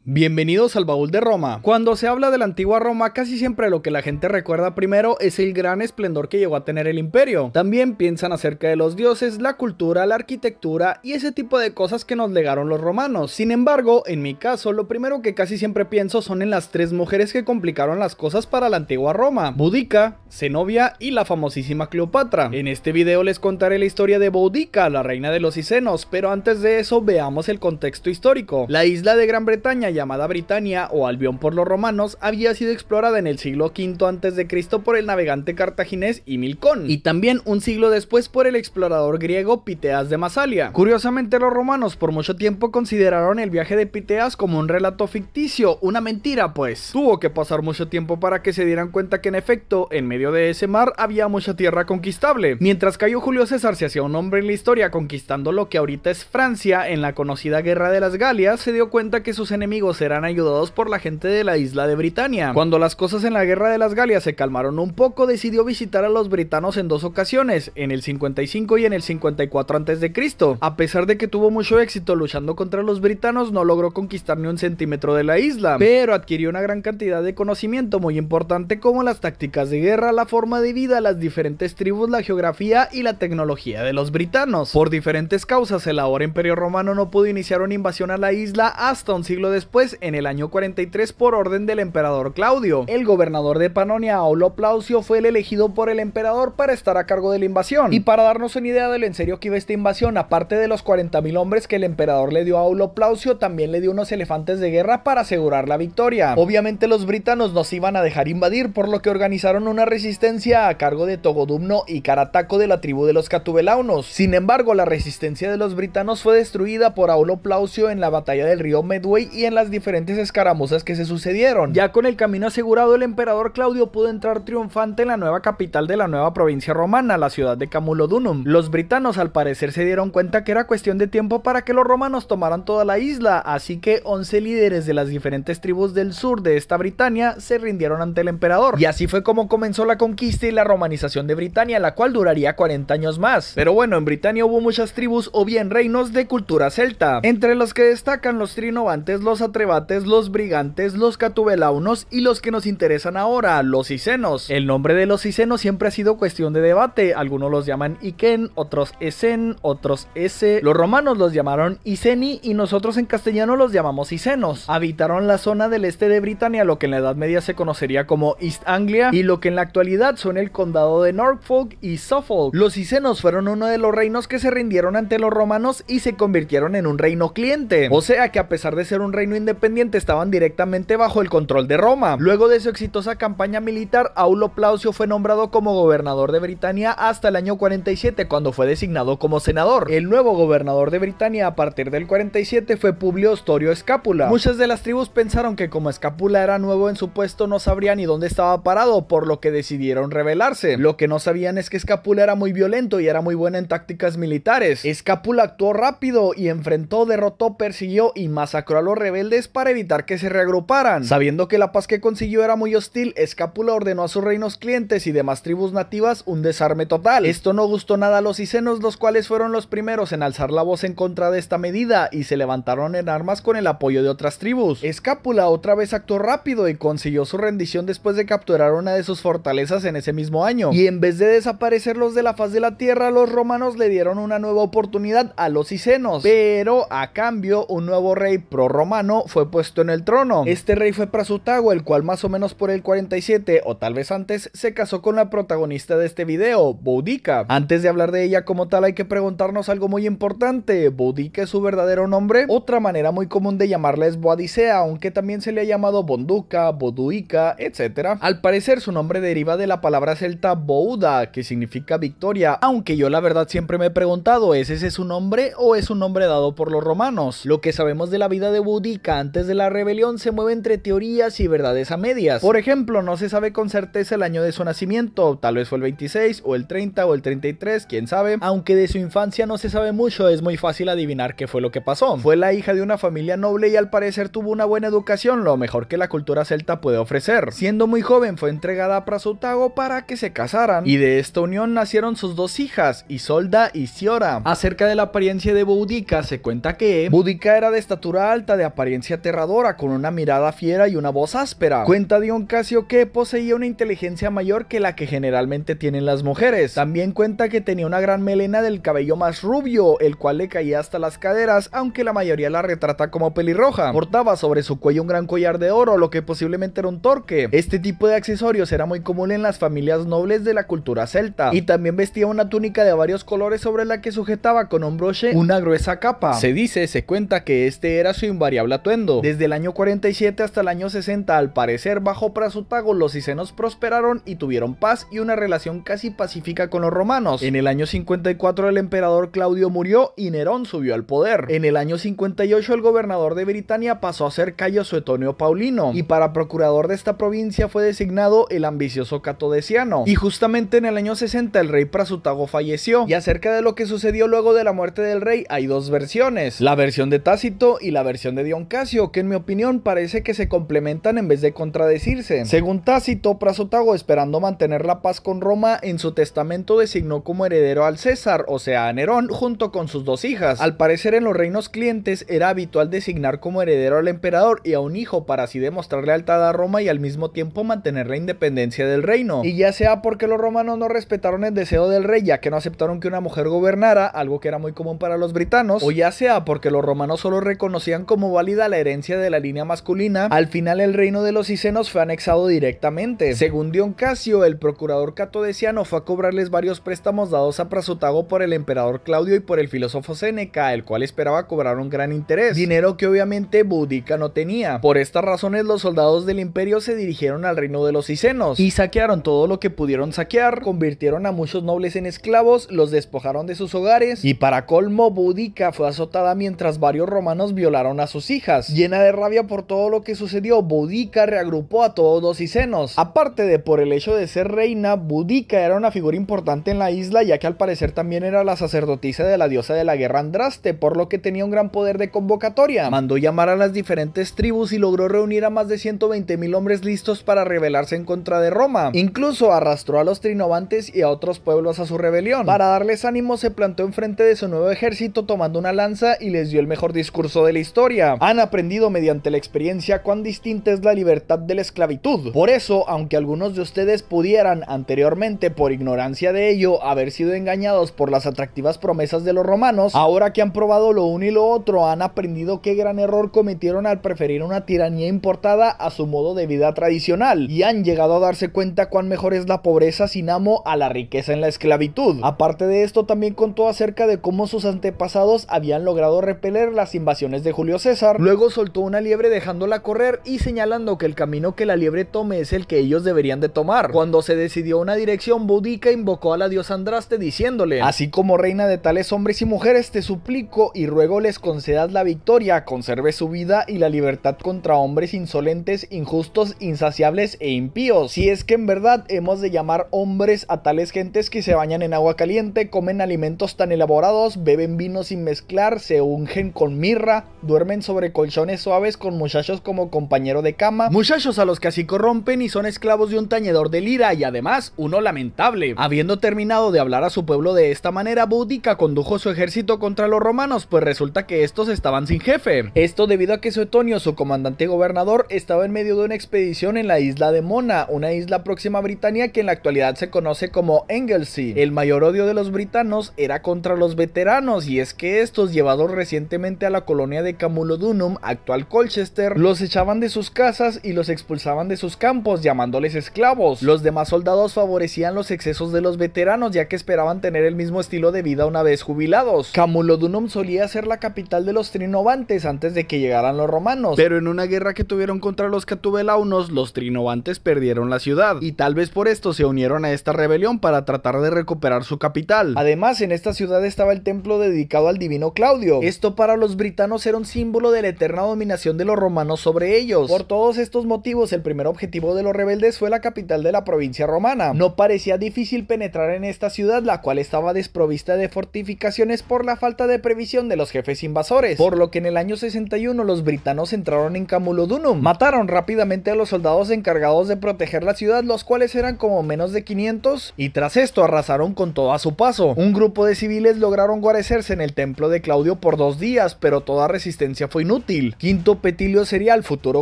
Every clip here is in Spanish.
Bienvenidos al Baúl de Roma. Cuando se habla de la antigua Roma, casi siempre lo que la gente recuerda primero es el gran esplendor que llegó a tener el imperio. También piensan acerca de los dioses, la cultura, la arquitectura y ese tipo de cosas que nos legaron los romanos. Sin embargo, en mi caso, lo primero que casi siempre pienso son en las tres mujeres que complicaron las cosas para la antigua Roma: Boudica, Zenobia y la famosísima Cleopatra. En este video les contaré la historia de Boudica, la reina de los Micenos, pero antes de eso veamos el contexto histórico. La isla de Gran Bretaña, llamada Britania o Albión por los romanos, había sido explorada en el siglo V a.C. por el navegante cartaginés Himilcón, y también un siglo después por el explorador griego Piteas de Masalia. Curiosamente, los romanos por mucho tiempo consideraron el viaje de Piteas como un relato ficticio, una mentira pues. Tuvo que pasar mucho tiempo para que se dieran cuenta que en efecto, en medio de ese mar había mucha tierra conquistable. Mientras Cayo Julio César se hacía un nombre en la historia conquistando lo que ahorita es Francia en la conocida Guerra de las Galias, se dio cuenta que sus enemigos eran ayudados por la gente de la isla de Britania. Cuando las cosas en la Guerra de las Galias se calmaron un poco, decidió visitar a los britanos en dos ocasiones, en el 55 y en el 54 a.C. A pesar de que tuvo mucho éxito luchando contra los britanos, no logró conquistar ni un centímetro de la isla, pero adquirió una gran cantidad de conocimiento muy importante, como las tácticas de guerra, la forma de vida, las diferentes tribus, la geografía y la tecnología de los britanos. Por diferentes causas, el ahora Imperio Romano no pudo iniciar una invasión a la isla hasta un siglo después, en el año 43, por orden del emperador Claudio. El gobernador de Panonia, Aulo Plaucio, fue el elegido por el emperador para estar a cargo de la invasión. Y para darnos una idea de lo en serio que iba esta invasión, aparte de los 40.000 hombres que el emperador le dio a Aulo Plaucio, también le dio unos elefantes de guerra para asegurar la victoria. Obviamente los britanos no se iban a dejar invadir, por lo que organizaron una resistencia a cargo de Togodumno y Carataco de la tribu de los Catubelaunos. Sin embargo, la resistencia de los britanos fue destruida por Aulo Plaucio en la batalla del río Medway y en las diferentes escaramuzas que se sucedieron. Ya con el camino asegurado, el emperador Claudio pudo entrar triunfante en la nueva capital de la nueva provincia romana, la ciudad de Camulodunum. Los britanos al parecer se dieron cuenta que era cuestión de tiempo para que los romanos tomaran toda la isla, así que 11 líderes de las diferentes tribus del sur de esta Britania se rindieron ante el emperador. Y así fue como comenzó la conquista y la romanización de Britania, la cual duraría 40 años más. Pero bueno, en Britania hubo muchas tribus o bien reinos de cultura celta, entre los que destacan los trinovantes, los atrebates, los brigantes, los catubelaunos y los que nos interesan ahora, los Micenos. El nombre de los Micenos siempre ha sido cuestión de debate. Algunos los llaman Iken, otros Esen, otros Ese. Los romanos los llamaron Iceni y nosotros en castellano los llamamos Micenos. Habitaron la zona del este de Britania, lo que en la Edad Media se conocería como East Anglia, y lo que en la actualidad son el condado de Norfolk y Suffolk. Los Micenos fueron uno de los reinos que se rindieron ante los romanos y se convirtieron en un reino cliente. O sea que a pesar de ser un reino independiente, estaban directamente bajo el control de Roma. Luego de su exitosa campaña militar, Aulo Plaucio fue nombrado como gobernador de Britania hasta el año 47, cuando fue designado como senador. El nuevo gobernador de Britania a partir del 47 fue Publio Ostorio Escápula. Muchas de las tribus pensaron que como Escápula era nuevo en su puesto, no sabría ni dónde estaba parado, por lo que decidieron rebelarse. Lo que no sabían es que Escápula era muy violento y era muy buena en tácticas militares. Escápula actuó rápido y enfrentó, derrotó, persiguió y masacró a los rebeldes para evitar que se reagruparan. Sabiendo que la paz que consiguió era muy hostil, Escápula ordenó a sus reinos clientes y demás tribus nativas un desarme total. Esto no gustó nada a los Micenos, los cuales fueron los primeros en alzar la voz en contra de esta medida y se levantaron en armas con el apoyo de otras tribus. Escápula otra vez actuó rápido y consiguió su rendición después de capturar una de sus fortalezas en ese mismo año. Y en vez de desaparecerlos de la faz de la tierra, los romanos le dieron una nueva oportunidad a los Micenos, pero a cambio un nuevo rey prorromano fue puesto en el trono. Este rey fue Prasutago, el cual más o menos por el 47 o tal vez antes se casó con la protagonista de este video, Boudica. Antes de hablar de ella como tal, hay que preguntarnos algo muy importante: ¿Boudica es su verdadero nombre? Otra manera muy común de llamarla es Boadicea, aunque también se le ha llamado Bonduca, Boduica, etc. Al parecer su nombre deriva de la palabra celta Bouda, que significa victoria, aunque yo la verdad siempre me he preguntado, ¿es ese su nombre o es un nombre dado por los romanos? Lo que sabemos de la vida de Boudica antes de la rebelión se mueve entre teorías y verdades a medias. Por ejemplo, no se sabe con certeza el año de su nacimiento, tal vez fue el 26 o el 30 o el 33, quién sabe. Aunque de su infancia no se sabe mucho, es muy fácil adivinar qué fue lo que pasó. Fue la hija de una familia noble y al parecer tuvo una buena educación, lo mejor que la cultura celta puede ofrecer. Siendo muy joven fue entregada a Prasutago para que se casaran, y de esta unión nacieron sus dos hijas, Isolda y Ciora. Acerca de la apariencia de Boudica, se cuenta que Boudica era de estatura alta, de apariencia apariencia aterradora, con una mirada fiera y una voz áspera. Cuenta Dion Casio que poseía una inteligencia mayor que la que generalmente tienen las mujeres. También cuenta que tenía una gran melena del cabello más rubio, el cual le caía hasta las caderas, aunque la mayoría la retrata como pelirroja. Portaba sobre su cuello un gran collar de oro, lo que posiblemente era un torque. Este tipo de accesorios era muy común en las familias nobles de la cultura celta, y también vestía una túnica de varios colores sobre la que sujetaba con un broche una gruesa capa. Se cuenta que este era su invariable atuendo. Desde el año 47 hasta el año 60, al parecer, bajo Prasutago, los cicenos prosperaron y tuvieron paz y una relación casi pacífica con los romanos. En el año 54 el emperador Claudio murió y Nerón subió al poder. En el año 58 el gobernador de Britania pasó a ser Cayo Suetonio Paulino, y para procurador de esta provincia fue designado el ambicioso Cato Deciano. Y justamente en el año 60 el rey Prasutago falleció, y acerca de lo que sucedió luego de la muerte del rey hay dos versiones, la versión de Tácito y la versión de Dion Casio, que en mi opinión parece que se complementan en vez de contradecirse. Según Tácito, Prasutago, esperando mantener la paz con Roma, en su testamento designó como heredero al César, o sea a Nerón, junto con sus dos hijas. Al parecer en los reinos clientes era habitual designar como heredero al emperador y a un hijo para así demostrar lealtad a Roma y al mismo tiempo mantener la independencia del reino. Y ya sea porque los romanos no respetaron el deseo del rey, ya que no aceptaron que una mujer gobernara, algo que era muy común para los britanos, o ya sea porque los romanos solo reconocían como válida la herencia de la línea masculina, al final el reino de los cicenos fue anexado directamente. Según Dion Casio, el procurador Cato Deciano fue a cobrarles varios préstamos dados a Prasutago por el emperador Claudio y por el filósofo Séneca, el cual esperaba cobrar un gran interés, dinero que obviamente Boudica no tenía. Por estas razones los soldados del imperio se dirigieron al reino de los cicenos y saquearon todo lo que pudieron saquear, convirtieron a muchos nobles en esclavos, los despojaron de sus hogares y para colmo Boudica fue azotada mientras varios romanos violaron a sus hijas. Llena de rabia por todo lo que sucedió, Boudica reagrupó a todos los cicenos. Aparte de por el hecho de ser reina, Boudica era una figura importante en la isla, ya que al parecer también era la sacerdotisa de la diosa de la guerra Andraste, por lo que tenía un gran poder de convocatoria. Mandó llamar a las diferentes tribus y logró reunir a más de 120,000 hombres listos para rebelarse en contra de Roma. Incluso arrastró a los trinovantes y a otros pueblos a su rebelión. Para darles ánimo se plantó enfrente de su nuevo ejército tomando una lanza y les dio el mejor discurso de la historia. Han aprendido mediante la experiencia cuán distinta es la libertad de la esclavitud. Por eso, aunque algunos de ustedes pudieran anteriormente, por ignorancia de ello, haber sido engañados por las atractivas promesas de los romanos, ahora que han probado lo uno y lo otro, han aprendido qué gran error cometieron al preferir una tiranía importada a su modo de vida tradicional, y han llegado a darse cuenta cuán mejor es la pobreza sin amo a la riqueza en la esclavitud. Aparte de esto, también contó acerca de cómo sus antepasados habían logrado repeler las invasiones de Julio César. Luego soltó una liebre dejándola correr y señalando que el camino que la liebre tome es el que ellos deberían de tomar. Cuando se decidió una dirección, Boudica invocó a la diosa Andraste diciéndole: así como reina de tales hombres y mujeres, te suplico y ruego les concedas la victoria, conserve su vida y la libertad contra hombres insolentes, injustos, insaciables e impíos. Si es que en verdad hemos de llamar hombres a tales gentes que se bañan en agua caliente, comen alimentos tan elaborados, beben vino sin mezclar, se ungen con mirra, duermen sobre colchones suaves con muchachos como compañero de cama, muchachos a los que así corrompen y son esclavos de un tañedor de lira y además uno lamentable. Habiendo terminado de hablar a su pueblo de esta manera, Boudica condujo su ejército contra los romanos, pues resulta que estos estaban sin jefe. Esto debido a que Suetonio, su comandante gobernador, estaba en medio de una expedición en la isla de Mona, una isla próxima a Britania que en la actualidad se conoce como Anglesey. El mayor odio de los britanos era contra los veteranos, y es que estos, llevados recientemente a la colonia de Camulodunum, actual Colchester, los echaban de sus casas y los expulsaban de sus campos, llamándoles esclavos. Los demás soldados favorecían los excesos de los veteranos, ya que esperaban tener el mismo estilo de vida una vez jubilados. Camulodunum solía ser la capital de los trinovantes antes de que llegaran los romanos, pero en una guerra que tuvieron contra los catubelaunos, los trinovantes perdieron la ciudad, y tal vez por esto se unieron a esta rebelión para tratar de recuperar su capital. Además, en esta ciudad estaba el templo dedicado al divino Claudio. Esto para los britanos era un símbolo de la eterna dominación de los romanos sobre ellos. Por todos estos motivos, el primer objetivo de los rebeldes fue la capital de la provincia romana. No parecía difícil penetrar en esta ciudad, la cual estaba desprovista de fortificaciones por la falta de previsión de los jefes invasores, por lo que en el año 61 los britanos entraron en Camulodunum, mataron rápidamente a los soldados encargados de proteger la ciudad, los cuales eran como menos de 500, y tras esto arrasaron con todo a su paso. Un grupo de civiles lograron guarecerse en el templo de Claudio por 2 días, pero toda resistencia fue inútil. útil. Quinto Petilio sería el futuro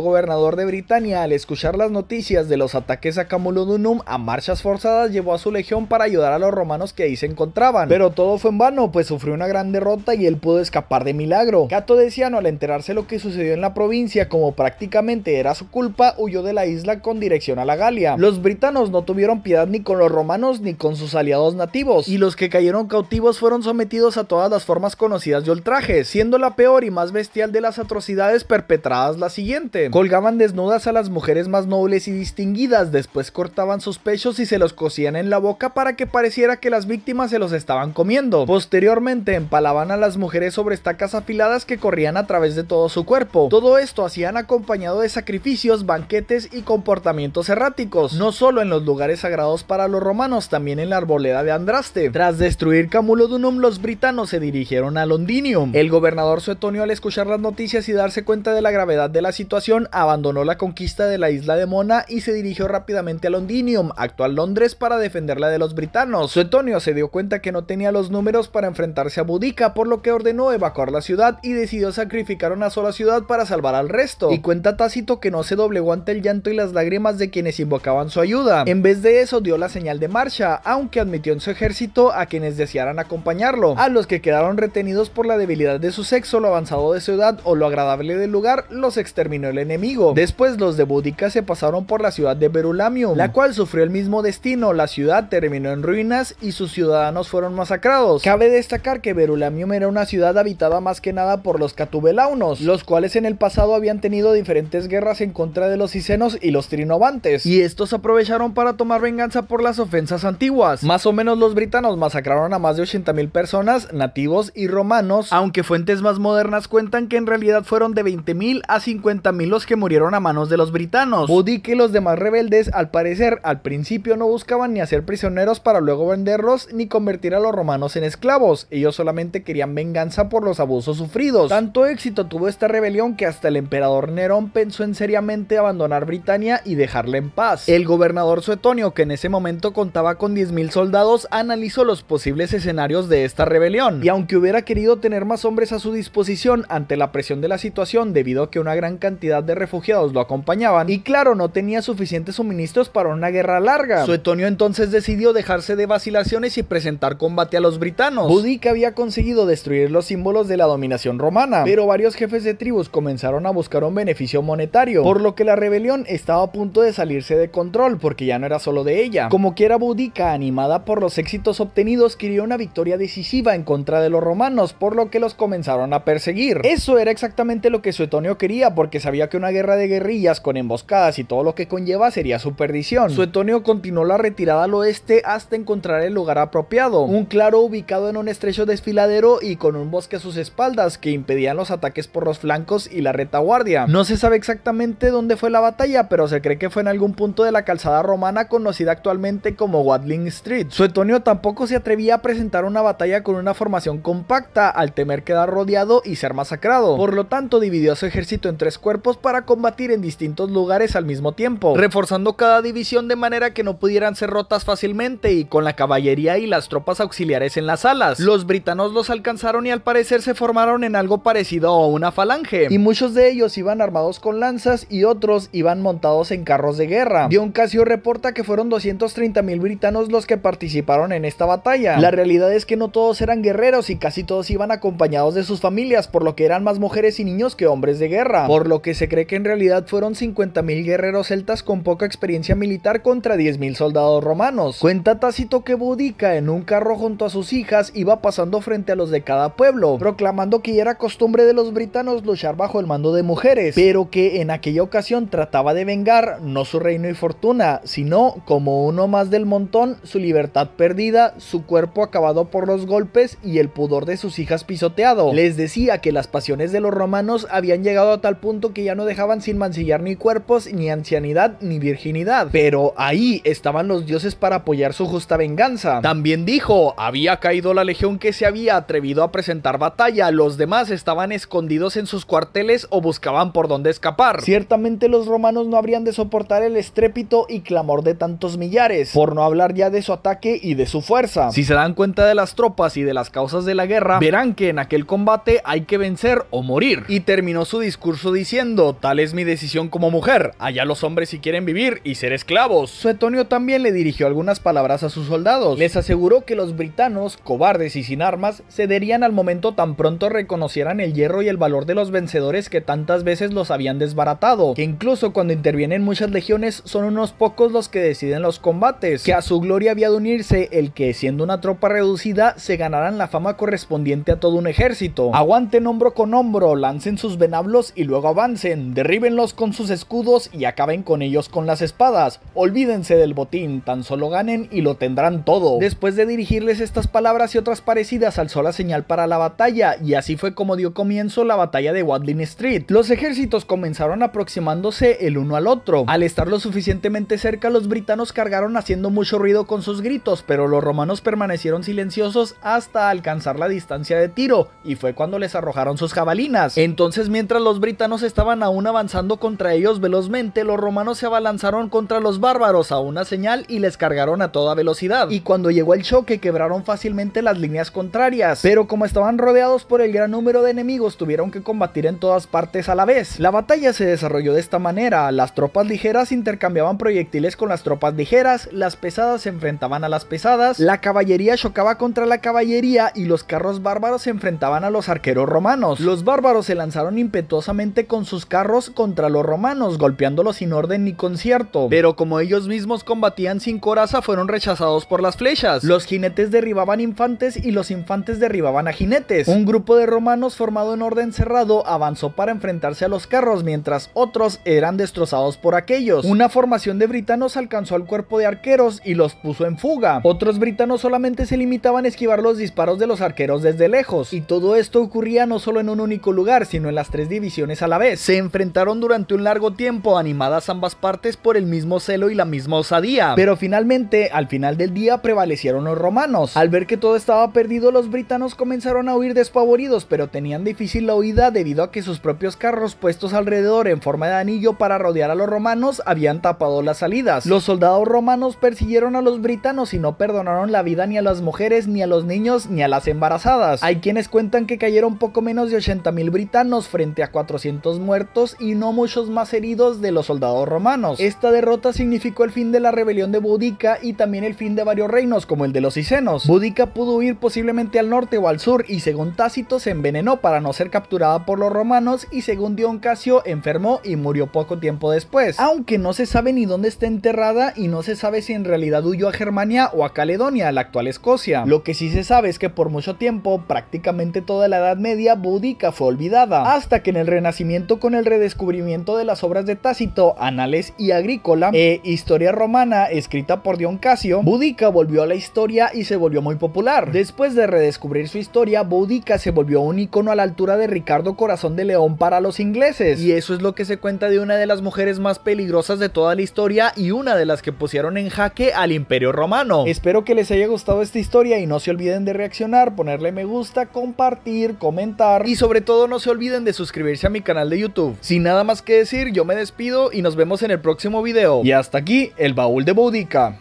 gobernador de Britania. Al escuchar las noticias de los ataques a Camulodunum a marchas forzadas, llevó a su legión para ayudar a los romanos que ahí se encontraban, pero todo fue en vano, pues sufrió una gran derrota y él pudo escapar de milagro. Cato Deciano, al enterarse lo que sucedió en la provincia, como prácticamente era su culpa, huyó de la isla con dirección a la Galia. Los britanos no tuvieron piedad ni con los romanos ni con sus aliados nativos, y los que cayeron cautivos fueron sometidos a todas las formas conocidas de ultrajes, siendo la peor y más bestial de las atrocidades perpetradas la siguiente: colgaban desnudas a las mujeres más nobles y distinguidas, después cortaban sus pechos y se los cosían en la boca para que pareciera que las víctimas se los estaban comiendo. Posteriormente empalaban a las mujeres sobre estacas afiladas que corrían a través de todo su cuerpo. Todo esto hacían acompañado de sacrificios, banquetes y comportamientos erráticos, no solo en los lugares sagrados para los romanos, también en la arboleda de Andraste. Tras destruir Camulodunum, los britanos se dirigieron a Londinium. El gobernador Suetonio, al escuchar las noticias y darse cuenta de la gravedad de la situación, abandonó la conquista de la isla de Mona y se dirigió rápidamente a Londinium, actual Londres, para defenderla de los britanos. Suetonio se dio cuenta que no tenía los números para enfrentarse a Boudica, por lo que ordenó evacuar la ciudad y decidió sacrificar una sola ciudad para salvar al resto. Y cuenta Tácito que no se doblegó ante el llanto y las lágrimas de quienes invocaban su ayuda. En vez de eso, dio la señal de marcha, aunque admitió en su ejército a quienes desearan acompañarlo. A los que quedaron retenidos por la debilidad de su sexo, lo avanzado de su edad o lo agradable del lugar, los exterminó el enemigo. Después, los de Boudica se pasaron por la ciudad de Verulamium, la cual sufrió el mismo destino. La ciudad terminó en ruinas y sus ciudadanos fueron masacrados. Cabe destacar que Verulamium era una ciudad habitada más que nada por los catubelaunos, los cuales en el pasado habían tenido diferentes guerras en contra de los Cicenos y los Trinovantes, y estos aprovecharon para tomar venganza por las ofensas antiguas. Más o menos los britanos masacraron a más de 80,000 personas, nativos y romanos, aunque fuentes más modernas cuentan que en realidad fueron de 20,000 a 50,000 los que murieron a manos de los britanos. Boudica y los demás rebeldes, al parecer, al principio no buscaban ni hacer prisioneros para luego venderlos, ni convertir a los romanos en esclavos. Ellos solamente querían venganza por los abusos sufridos. Tanto éxito tuvo esta rebelión que hasta el emperador Nerón pensó en seriamente abandonar Britania y dejarla en paz. El gobernador Suetonio, que en ese momento contaba con 10,000 soldados, analizó los posibles escenarios de esta rebelión, y aunque hubiera querido tener más hombres a su disposición ante la presión de la situación debido a que una gran cantidad de refugiados lo acompañaban, y claro, no tenía suficientes suministros para una guerra larga, Suetonio entonces decidió dejarse de vacilaciones y presentar combate a los britanos. Boudica había conseguido destruir los símbolos de la dominación romana, pero varios jefes de tribus comenzaron a buscar un beneficio monetario, por lo que la rebelión estaba a punto de salirse de control, porque ya no era solo de ella. Como quiera, Boudica, animada por los éxitos obtenidos, quería una victoria decisiva en contra de los romanos, por lo que los comenzaron a perseguir. Eso era exactamente lo que Suetonio quería, porque sabía que una guerra de guerrillas con emboscadas y todo lo que conlleva sería su perdición. Suetonio continuó la retirada al oeste hasta encontrar el lugar apropiado, un claro ubicado en un estrecho desfiladero y con un bosque a sus espaldas que impedían los ataques por los flancos y la retaguardia. No se sabe exactamente dónde fue la batalla, pero se cree que fue en algún punto de la calzada romana conocida actualmente como Watling Street. Suetonio tampoco se atrevía a presentar una batalla con una formación compacta al temer quedar rodeado y ser masacrado. Por lo tanto, dividió a su ejército en 3 cuerpos para combatir en distintos lugares al mismo tiempo, reforzando cada división de manera que no pudieran ser rotas fácilmente, y con la caballería y las tropas auxiliares en las alas. Los britanos los alcanzaron y al parecer se formaron en algo parecido a una falange, y muchos de ellos iban armados con lanzas y otros iban montados en carros de guerra. Dion Casio reporta que fueron 230,000 britanos los que participaron en esta batalla. La realidad es que no todos eran guerreros y casi todos iban acompañados de sus familias, por lo que eran más mujeres y niños que hombres de guerra, por lo que se cree que en realidad fueron 50,000 guerreros celtas con poca experiencia militar contra 10,000 soldados romanos. Cuenta Tácito que Boudica, en un carro junto a sus hijas, iba pasando frente a los de cada pueblo, proclamando que ya era costumbre de los britanos luchar bajo el mando de mujeres, pero que en aquella ocasión trataba de vengar no su reino y fortuna, sino, como uno más del montón, su libertad perdida, su cuerpo acabado por los golpes y el pudor de sus hijas pisoteado. Les decía que las pasiones de los romanos habían llegado a tal punto que ya no dejaban sin mancillar ni cuerpos, ni ancianidad, ni virginidad, pero ahí estaban los dioses para apoyar su justa venganza. También dijo, había caído la legión que se había atrevido a presentar batalla, los demás estaban escondidos en sus cuarteles o buscaban por dónde escapar. Ciertamente los romanos no habrían de soportar el estrépito y clamor de tantos millares, por no hablar ya de su ataque y de su fuerza. Si se dan cuenta de las tropas y de las causas de la guerra, verán que en aquel combate hay que vencer o morir. morir. Y terminó su discurso diciendo: tal es mi decisión como mujer, allá los hombres si quieren vivir y ser esclavos. Suetonio también le dirigió algunas palabras a sus soldados. Les aseguró que los britanos, cobardes y sin armas, cederían al momento tan pronto reconocieran el hierro y el valor de los vencedores que tantas veces los habían desbaratado, que incluso cuando intervienen muchas legiones son unos pocos los que deciden los combates, que a su gloria había de unirse el que, siendo una tropa reducida, se ganaran la fama correspondiente a todo un ejército. Aguanten hombro con hombro, lancen sus venablos y luego avancen, derríbenlos con sus escudos y acaben con ellos con las espadas, olvídense del botín, tan solo ganen y lo tendrán todo. Después de dirigirles estas palabras y otras parecidas, alzó la señal para la batalla, y así fue como dio comienzo la batalla de Watling Street. Los ejércitos comenzaron aproximándose el uno al otro. Al estar lo suficientemente cerca, los britanos cargaron haciendo mucho ruido con sus gritos, pero los romanos permanecieron silenciosos hasta alcanzar la distancia de tiro, y fue cuando les arrojaron sus jabalinas. Entonces, mientras los britanos estaban aún avanzando contra ellos velozmente, los romanos se abalanzaron contra los bárbaros a una señal y les cargaron a toda velocidad, y cuando llegó el choque quebraron fácilmente las líneas contrarias, pero como estaban rodeados por el gran número de enemigos, tuvieron que combatir en todas partes a la vez. La batalla se desarrolló de esta manera: las tropas ligeras intercambiaban proyectiles con las tropas ligeras, las pesadas se enfrentaban a las pesadas, la caballería chocaba contra la caballería y los carros bárbaros se enfrentaban a los arqueros romanos. Los bárbaros se lanzaron impetuosamente con sus carros contra los romanos, golpeándolos sin orden ni concierto, pero como ellos mismos combatían sin coraza, fueron rechazados por las flechas. Los jinetes derribaban infantes y los infantes derribaban a jinetes. Un grupo de romanos formado en orden cerrado avanzó para enfrentarse a los carros, mientras otros eran destrozados por aquellos. Una formación de britanos alcanzó al cuerpo de arqueros y los puso en fuga. Otros britanos solamente se limitaban a esquivar los disparos de los arqueros desde lejos, y todo esto ocurría no solo en un único lugar, sino en las tres divisiones a la vez. Se enfrentaron durante un largo tiempo, animadas ambas partes por el mismo celo y la misma osadía, pero finalmente, al final del día, prevalecieron los romanos. Al ver que todo estaba perdido, los britanos comenzaron a huir despavoridos, pero tenían difícil la huida debido a que sus propios carros, puestos alrededor en forma de anillo para rodear a los romanos, habían tapado las salidas. Los soldados romanos persiguieron a los britanos y no perdonaron la vida ni a las mujeres, ni a los niños, ni a las embarazadas. Hay quienes cuentan que cayeron poco menos de 80,000 britanos frente a 400 muertos y no muchos más heridos de los soldados romanos. Esta derrota significó el fin de la rebelión de Boudica y también el fin de varios reinos como el de los Cicenos. Boudica pudo huir posiblemente al norte o al sur, y según Tácito se envenenó para no ser capturada por los romanos, y según Dion Casio enfermó y murió poco tiempo después, aunque no se sabe ni dónde está enterrada y no se sabe si en realidad huyó a Germania o a Caledonia, la actual Escocia. Lo que sí se sabe es que por mucho tiempo, prácticamente toda la Edad Media, Boudica fue olvidada, hasta que en el Renacimiento, con el redescubrimiento de las obras de Tácito, Anales y Agrícola e Historia Romana escrita por Dion Casio, Boudica volvió a la historia y se volvió muy popular. Después de redescubrir su historia, Boudica se volvió un icono a la altura de Ricardo Corazón de León para los ingleses, y eso es lo que se cuenta de una de las mujeres más peligrosas de toda la historia y una de las que pusieron en jaque al Imperio Romano. Espero que les haya gustado esta historia y no se olviden de reaccionar, ponerle me gusta, compartir, comentar y sobre todo no se olviden de suscribirse a mi canal de YouTube. Sin nada más que decir, yo me despido y nos vemos en el próximo video. Y hasta aquí el baúl de Boudica.